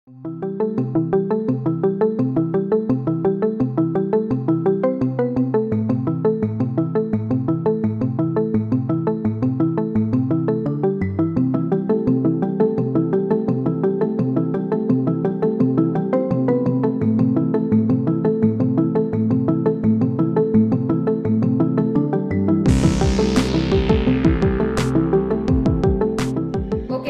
Okay,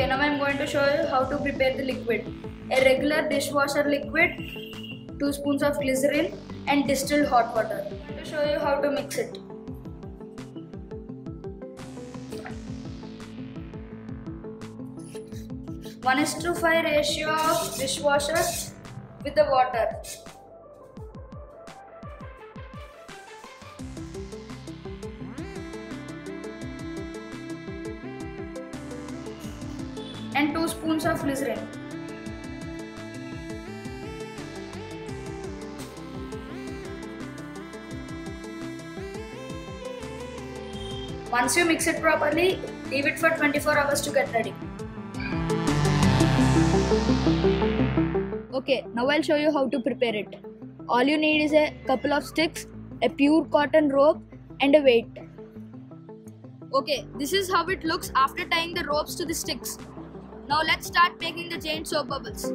now I am going to show you how to prepare the liquid. A regular dishwasher liquid, 2 spoons of glycerin and distilled hot water. To show you how to mix it. One is to 5 ratio of dishwasher with the water. And 2 spoons of glycerin. Once you mix it properly, leave it for 24 hours to get ready. Okay, now I'll show you how to prepare it. All you need is a couple of sticks, a pure cotton rope and a weight. Okay, this is how it looks after tying the ropes to the sticks. Now let's start making the giant soap bubbles.